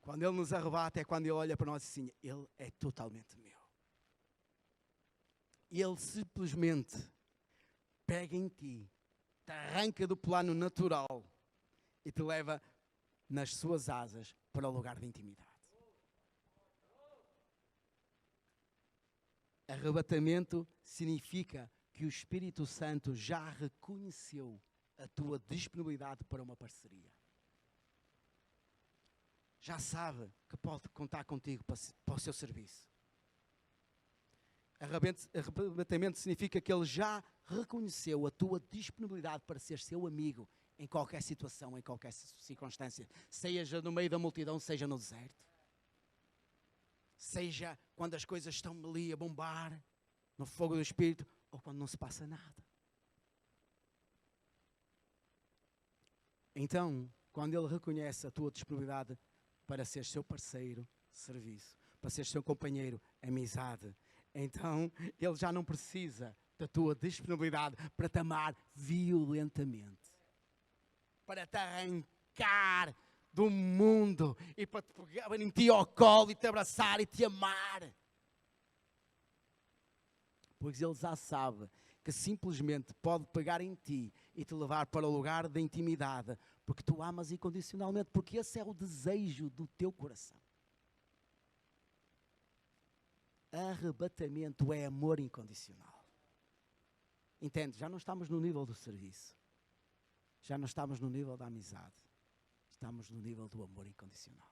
Quando Ele nos arrebata é quando Ele olha para nós assim, Ele é totalmente meu. E Ele simplesmente pega em ti, te arranca do plano natural e te leva nas suas asas para o lugar de intimidade. Arrebatamento significa que o Espírito Santo já reconheceu a tua disponibilidade para uma parceria. Já sabe que pode contar contigo para o seu serviço. Arrebatamento significa que Ele já reconheceu a tua disponibilidade para ser seu amigo em qualquer situação, em qualquer circunstância. Seja no meio da multidão, seja no deserto. Seja quando as coisas estão ali a bombar, no fogo do Espírito, ou quando não se passa nada. Então, quando Ele reconhece a tua disponibilidade para ser seu parceiro, serviço, para ser seu companheiro, amizade, então Ele já não precisa da tua disponibilidade para te amar violentamente. Para te arrancar do mundo e para te pegar em ti ao colo e te abraçar e te amar. Pois Ele já sabe que simplesmente pode pegar em ti e te levar para o lugar da intimidade, porque tu amas incondicionalmente, porque esse é o desejo do teu coração. Arrebatamento é amor incondicional. Entende? Já não estamos no nível do serviço. Já não estamos no nível da amizade. Estamos no nível do amor incondicional.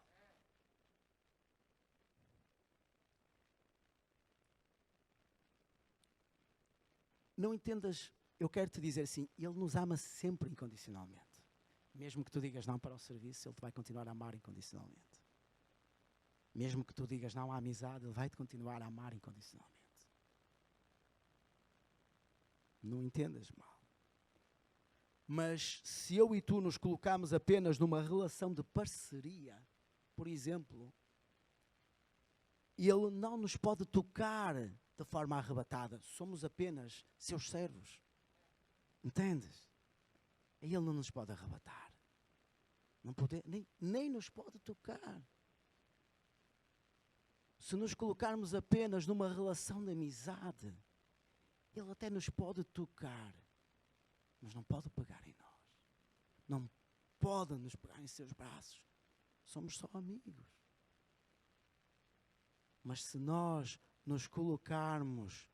Não entendas, eu quero te dizer assim, Ele nos ama sempre incondicionalmente. Mesmo que tu digas não para o serviço, Ele te vai continuar a amar incondicionalmente. Mesmo que tu digas não à amizade, Ele vai te continuar a amar incondicionalmente. Não entendas mal. Mas se eu e tu nos colocamos apenas numa relação de parceria, por exemplo, Ele não nos pode tocar de forma arrebatada. Somos apenas seus servos. Entendes? Ele não nos pode arrebatar. Não pode, nem nos pode tocar. Se nos colocarmos apenas numa relação de amizade, Ele até nos pode tocar, mas não pode pegar em nós. Não pode nos pegar em seus braços. Somos só amigos. Mas se nós nos colocarmos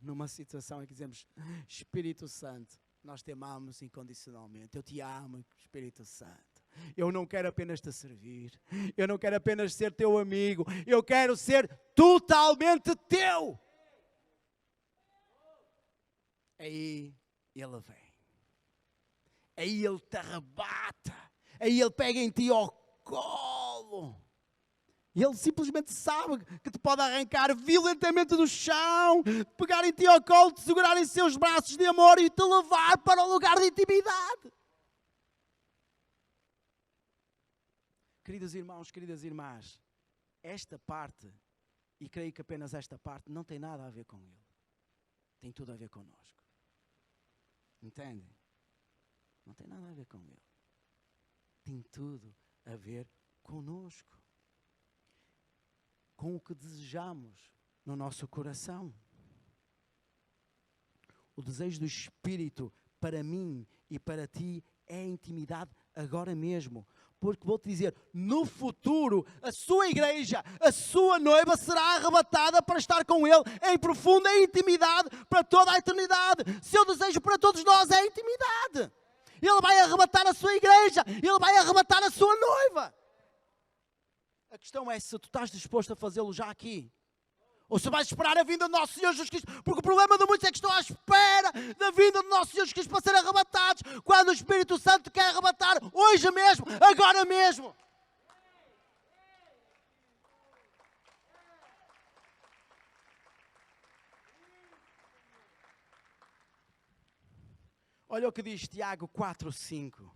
numa situação em que dizemos: Espírito Santo, nós te amamos incondicionalmente. Eu te amo, Espírito Santo. Eu não quero apenas te servir. Eu não quero apenas ser teu amigo. Eu quero ser totalmente teu. Aí Ele vem. Aí Ele te arrebata. Aí Ele pega em ti ao colo. E Ele simplesmente sabe que te pode arrancar violentamente do chão, pegar em ti ao colo, te segurar em seus braços de amor e te levar para o lugar de intimidade. Queridos irmãos, queridas irmãs, esta parte, e creio que apenas esta parte, não tem nada a ver com Ele. Tem tudo a ver connosco. Entendem? Não tem nada a ver com Ele. Tem tudo a ver connosco. Com o que desejamos no nosso coração. O desejo do Espírito para mim e para ti é intimidade agora mesmo. Porque vou-te dizer, no futuro, a sua igreja, a sua noiva será arrebatada para estar com Ele em profunda intimidade para toda a eternidade. Seu desejo para todos nós é intimidade. Ele vai arrebatar a sua igreja, Ele vai arrebatar a sua noiva. A questão é se tu estás disposto a fazê-lo já aqui. Ou se vais esperar a vinda do nosso Senhor Jesus Cristo. Porque o problema de muitos é que estão à espera da vinda do nosso Senhor Jesus Cristo para serem arrebatados. Quando o Espírito Santo quer arrebatar hoje mesmo, agora mesmo. Olha o que diz Tiago 4:5.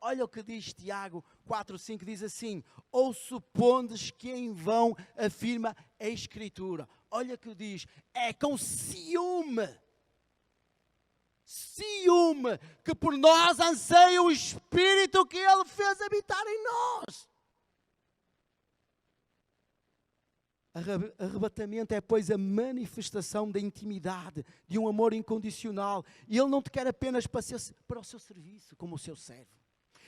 Olha o que diz Tiago 4:5, diz assim: ou supondes que em vão afirma a Escritura. Olha o que diz, é com ciúme que por nós anseia o Espírito que Ele fez habitar em nós. Arrebatamento é, pois, a manifestação da intimidade, de um amor incondicional. E Ele não te quer apenas para o seu serviço, como o seu servo.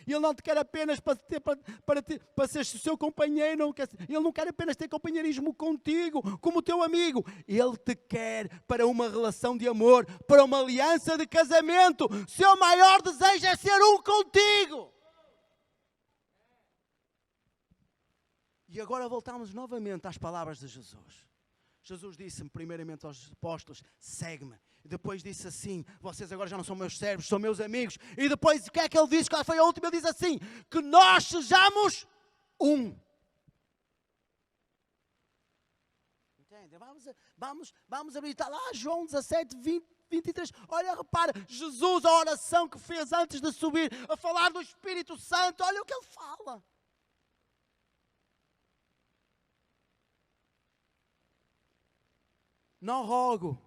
Ele não te quer apenas para ser o seu companheiro. Ele não quer apenas ter companheirismo contigo, como o teu amigo. Ele te quer para uma relação de amor, para uma aliança de casamento. Seu maior desejo é ser um contigo. E agora voltamos novamente às palavras de Jesus. Jesus disse-me primeiramente aos apóstolos: segue-me. E depois disse assim: vocês agora já não são meus servos, são meus amigos. E depois o que é que ele disse? Qual foi a última? Ele diz assim: que nós sejamos um. Entende? Vamos abrir, está lá João 17, 20, 23. Olha, repara, Jesus, a oração que fez antes de subir, a falar do Espírito Santo, olha o que ele fala. Não rogo.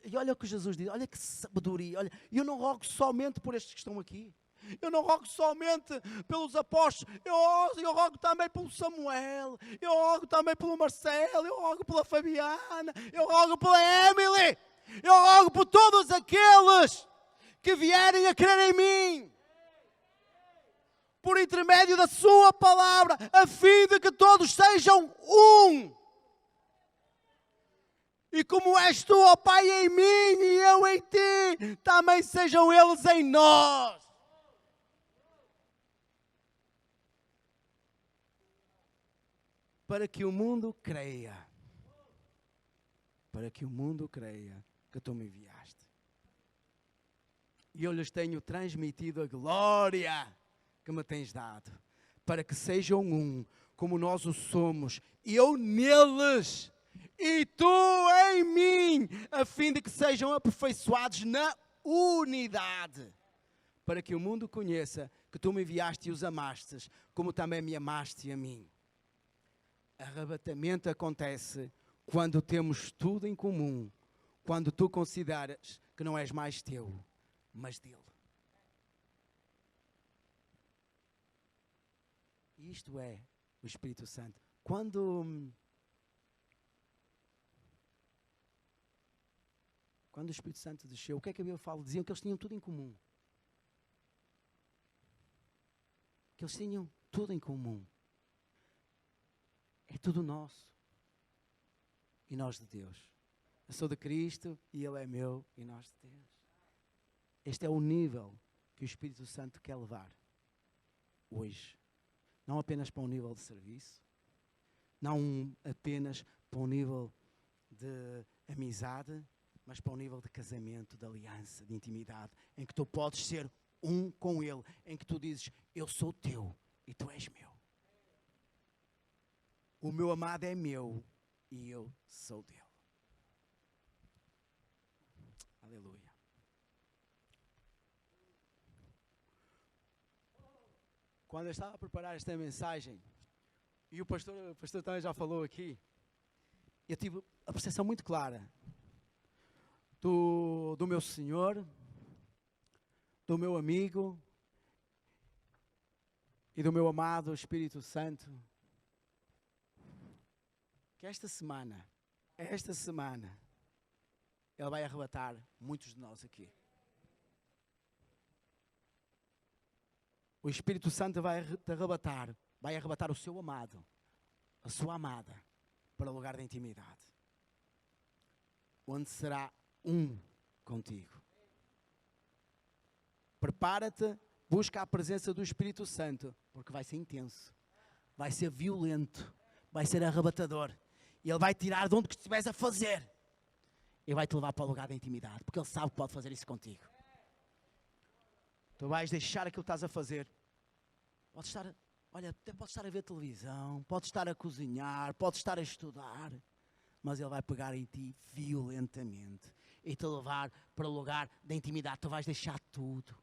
E olha o que Jesus diz, olha que sabedoria. Olha, eu não rogo somente por estes que estão aqui. Eu não rogo somente pelos apóstolos. Eu rogo também pelo Samuel. Eu rogo também pelo Marcelo. Eu rogo pela Fabiana. Eu rogo pela Emily. Eu rogo por todos aqueles que vierem a crer em mim. Por intermédio da sua palavra, a fim de que todos sejam um. E como és tu, ó Pai, em mim e eu em ti, também sejam eles em nós. Para que o mundo creia. Para que o mundo creia que tu me enviaste. e eu lhes tenho transmitido a glória que me tens dado, para que sejam um, como nós o somos, eu neles e tu em mim, a fim de que sejam aperfeiçoados na unidade, para que o mundo conheça que tu me enviaste e os amastes, como também me amaste a mim. Arrebatamento acontece quando temos tudo em comum, quando tu consideras que não és mais teu, mas dele. Isto é o Espírito Santo. Quando o Espírito Santo desceu, o que é que a Bíblia fala? Diziam que eles tinham tudo em comum. Que eles tinham tudo em comum. É tudo nosso. E nós de Deus. Eu sou de Cristo e Ele é meu e nós de Deus. Este é o nível que o Espírito Santo quer levar hoje. Não apenas para um nível de serviço, não apenas para um nível de amizade, mas para um nível de casamento, de aliança, de intimidade, em que tu podes ser um com Ele, em que tu dizes, eu sou teu e tu és meu. O meu amado é meu e eu sou dele. Aleluia. Quando eu estava a preparar esta mensagem, e o pastor também já falou aqui, eu tive a percepção muito clara do meu Senhor, do meu amigo e do meu amado Espírito Santo, que esta semana, Ele vai arrebatar muitos de nós aqui. O Espírito Santo vai arrebatar o seu amado, a sua amada, para o lugar da intimidade, onde será um contigo. Prepara-te, busca a presença do Espírito Santo, porque vai ser intenso, vai ser violento, vai ser arrebatador. E Ele vai tirar de onde que estiveres a fazer e vai te levar para o lugar da intimidade, porque Ele sabe que pode fazer isso contigo. Tu vais deixar aquilo que estás a fazer. Podes estar, até podes estar a ver televisão, podes estar a cozinhar, podes estar a estudar, mas Ele vai pegar em ti violentamente e te levar para o lugar da intimidade. Tu vais deixar tudo.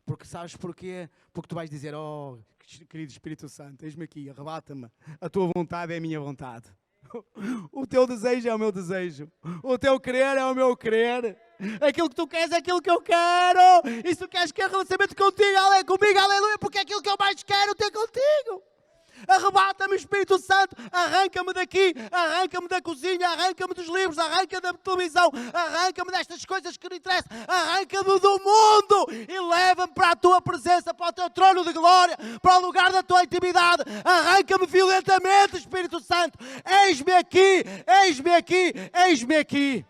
Porque sabes porquê? Porque tu vais dizer, oh, querido Espírito Santo, eis-me aqui, arrebata-me. A tua vontade é a minha vontade. O teu desejo é o meu desejo. O teu querer é o meu querer. Aquilo que tu queres é aquilo que eu quero. E se tu queres que eu relacionamento comigo, aleluia, porque é aquilo que eu mais quero ter contigo. Arrebata-me, Espírito Santo, arranca-me daqui, arranca-me da cozinha, arranca-me dos livros, arranca-me da televisão, arranca-me destas coisas que não interessam, arranca-me do mundo e leva-me para a tua presença, para o teu trono de glória, para o lugar da tua intimidade. Arranca-me violentamente, Espírito Santo. Eis-me aqui, eis-me aqui, eis-me aqui.